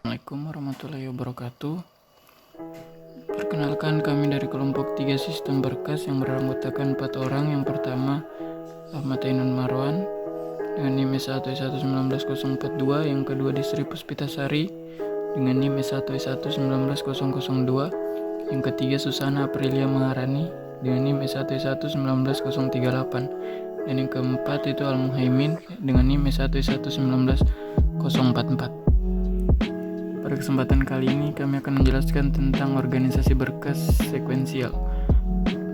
Assalamualaikum warahmatullahi wabarakatuh. Perkenalkan, kami dari kelompok 3 sistem berkas yang beranggotakan 4 orang. Yang pertama Ahmad Ainun Marwan dengan NIM S1S11942, yang kedua Distri Puspitasari dengan NIM S1S11902, yang ketiga Susana Aprilia Maharani dengan NIM S1S11938, dan yang keempat itu Al Muhaimin dengan NIM S1S11904. Pada kesempatan kali ini kami akan menjelaskan tentang organisasi berkas sekuensial.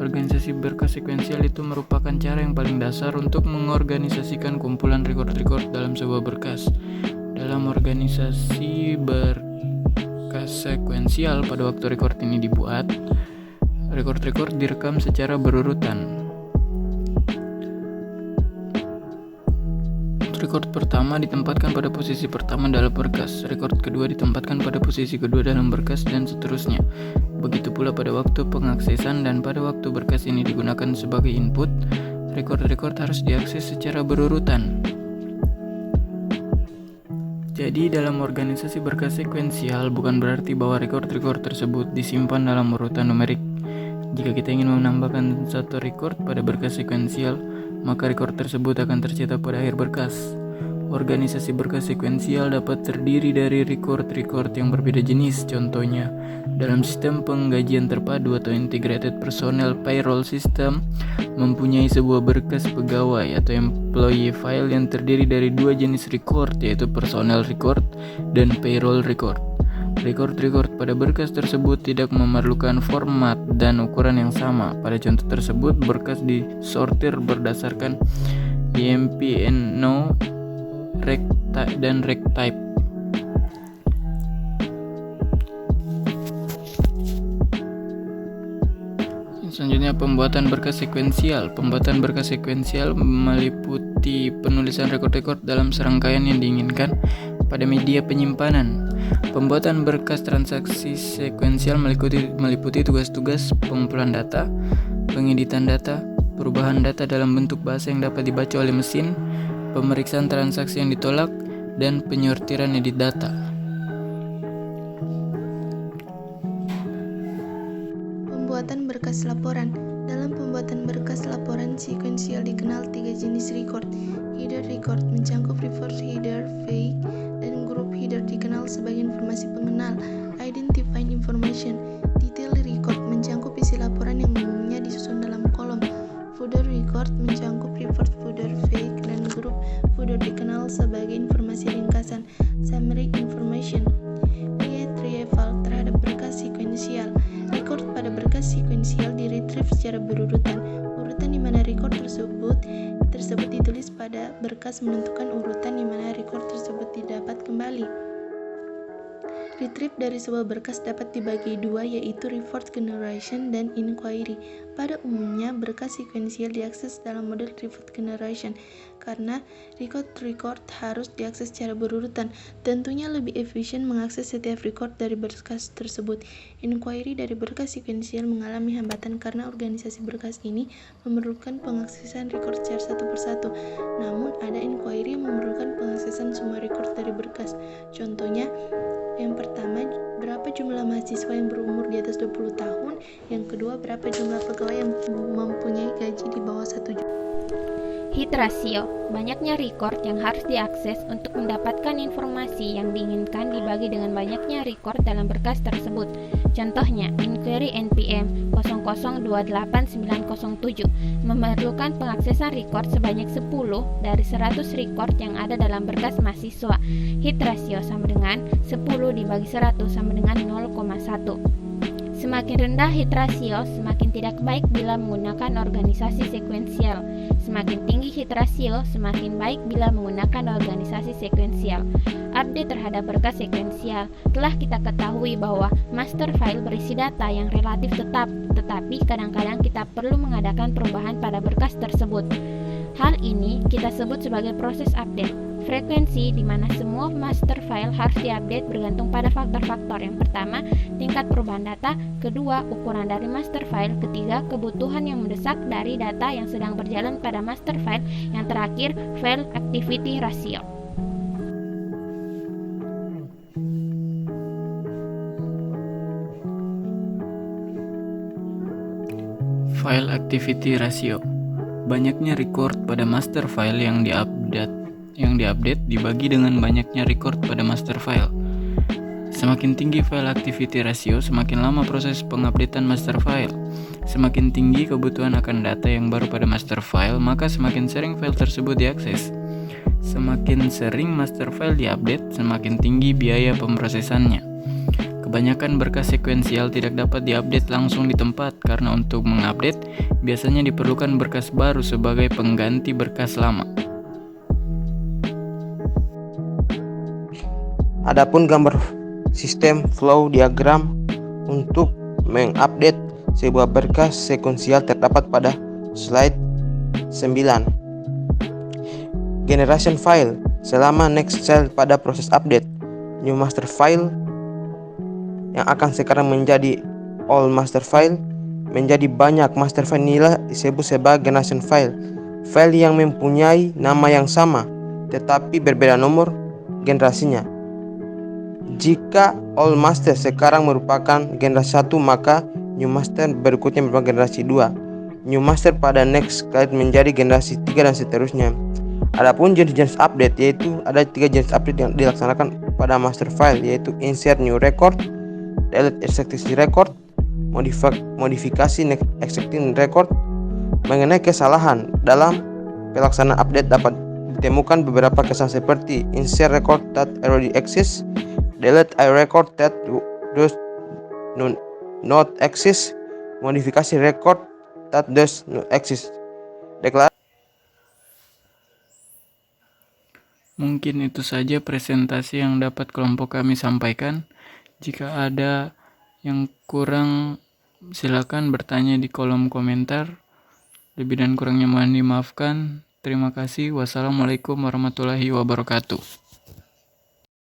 Organisasi berkas sekuensial itu merupakan cara yang paling dasar untuk mengorganisasikan kumpulan record-record dalam sebuah berkas. Dalam organisasi berkas sekuensial, pada waktu record ini dibuat, record-record direkam secara berurutan. Record pertama ditempatkan pada posisi pertama dalam berkas, record kedua ditempatkan pada posisi kedua dalam berkas, dan seterusnya. Begitu pula pada waktu pengaksesan, dan pada waktu berkas ini digunakan sebagai input, record-record harus diakses secara berurutan. Jadi dalam organisasi berkas sekuensial bukan berarti bahwa record-record tersebut disimpan dalam urutan numerik. Jika kita ingin menambahkan satu record pada berkas sekuensial, maka record tersebut akan tercetak pada akhir berkas. Organisasi berkas sekuensial dapat terdiri dari record-record yang berbeda jenis. Contohnya, dalam sistem penggajian terpadu atau integrated personnel payroll system, mempunyai sebuah berkas pegawai atau employee file yang terdiri dari dua jenis record, yaitu personnel record dan payroll record. Record-record pada berkas tersebut tidak memerlukan format dan ukuran yang sama. Pada contoh tersebut, berkas disortir berdasarkan IMPNO, dan RecType. Selanjutnya, pembuatan berkas sekuensial. Pembuatan berkas sekuensial meliputi penulisan rekod-rekod dalam serangkaian yang diinginkan pada media penyimpanan. Pembuatan berkas transaksi sekuensial meliputi tugas-tugas pengumpulan data, pengeditan data, perubahan data dalam bentuk bahasa yang dapat dibaca oleh mesin, pemeriksaan transaksi yang ditolak, dan penyortiran edit data. Pembuatan berkas laporan. Dalam pembuatan berkas laporan sekuensial dikenal 3 jenis record. Header record mencakup record header, fake, dan group header dikenal sebagai informasi pengenal, identifying information. Detail record mencakup isi laporan yang umumnya disusun dalam kolom. Footer record mencakup report footer, fake, dan group footer dikenal sebagai informasi ringkasan, summary information. Retrieval terhadap berkas sekuensial. Record pada berkas sekuensial diretrieve secara berurutan. Urutan di mana record tersebut ditulis pada berkas menentukan urutan di mana record tersebut didapat kembali. Retrieve dari sebuah berkas dapat dibagi dua, yaitu report generation dan inquiry. Pada umumnya, berkas sekuensial diakses dalam model report generation karena record harus diakses secara berurutan. Tentunya lebih efisien mengakses setiap record dari berkas tersebut. Inquiry dari berkas sekuensial mengalami hambatan karena organisasi berkas ini memerlukan pengaksesan record secara satu persatu. Namun, ada inquiry yang memerlukan pengaksesan semua record dari berkas. Contohnya, yang pertama, berapa jumlah mahasiswa yang berumur di atas 20 tahun. Yang kedua, berapa jumlah pegawai yang mempunyai gaji di bawah 1 juta. Hit ratio, banyaknya record yang harus diakses untuk mendapatkan informasi yang diinginkan dibagi dengan banyaknya record dalam berkas tersebut. Contohnya, inquiry NPM 00289907 memerlukan pengaksesan record sebanyak 10 dari 100 record yang ada dalam berkas mahasiswa. Hit ratio sama dengan 10 dibagi 100 sama dengan 0,1. Semakin rendah hit ratio, semakin tidak baik bila menggunakan organisasi sekuensial. Semakin tinggi hit ratio, semakin baik bila menggunakan organisasi sekuensial. Update terhadap berkas sekuensial. Telah kita ketahui bahwa master file berisi data yang relatif tetap, tetapi kadang-kadang kita perlu mengadakan perubahan pada berkas tersebut. Hal ini kita sebut sebagai proses update. Frekuensi di mana semua master file harus diupdate bergantung pada faktor-faktor. Yang pertama, tingkat perubahan data. Kedua, ukuran dari master file. Ketiga, kebutuhan yang mendesak dari data yang sedang berjalan pada master file. Yang terakhir, file activity ratio. File activity ratio. Banyaknya record pada master file yang diupdate dibagi dengan banyaknya record pada master file. Semakin tinggi file activity ratio, semakin lama proses pengupdatean master file. Semakin tinggi kebutuhan akan data yang baru pada master file, maka semakin sering file tersebut diakses. Semakin sering master file diupdate, semakin tinggi biaya pemrosesannya. Kebanyakan berkas sekuensial tidak dapat diupdate langsung di tempat karena untuk mengupdate biasanya diperlukan berkas baru sebagai pengganti berkas lama. Adapun gambar sistem flow diagram untuk mengupdate sebuah berkas sekuensial terdapat pada slide 9. Generation file selama next cell pada proses update. New master file yang akan sekarang menjadi all master file menjadi banyak master file inilah disebut sebagai generation file. File yang mempunyai nama yang sama tetapi berbeda nomor generasinya. Jika all master sekarang merupakan generasi 1, maka new master berikutnya merupakan generasi 2. New master pada next slide menjadi generasi 3 dan seterusnya. Adapun jenis-jenis update, yaitu ada 3 jenis update yang dilaksanakan pada master file, yaitu insert new record, delete existing record, modifikasi existing record. Mengenai kesalahan dalam pelaksanaan update dapat ditemukan beberapa kesalahan seperti insert record that already exists, delete a record that does not exist, modifikasi record that does not exist. Mungkin itu saja presentasi yang dapat kelompok kami sampaikan. Jika ada yang kurang, silakan bertanya di kolom komentar. Lebih dan kurangnya mohon dimaafkan. Terima kasih. Wassalamualaikum warahmatullahi wabarakatuh.